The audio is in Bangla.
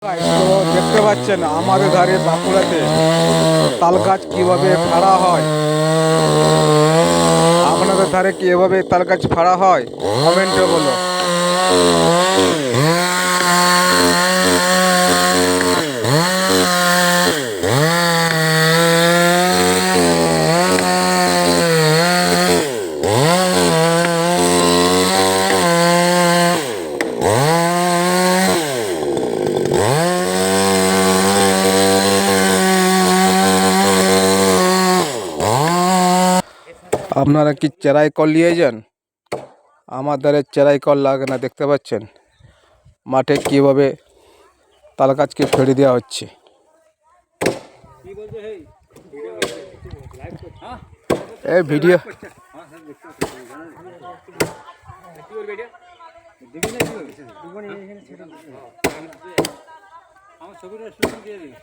তো দেখতে পাচ্ছেন আমাদের ধারে বাঁকুড়াতে তাল গাছ কিভাবে ফাড়া হয়। আপনাদের ধারে কি এভাবে তাল গাছ ফাড়া হয়? কমেন্টে বলো। আপনারা কি চেরাই কল নিয়ে যান? আমাদের চেরাই কল লাগে না, দেখতে পাচ্ছেন মাঠে কিভাবে তাল গাছকে ফেলে দেওয়া হচ্ছে। এই ভিডিও আমার ছবিটা শুরু দিয়ে দিই।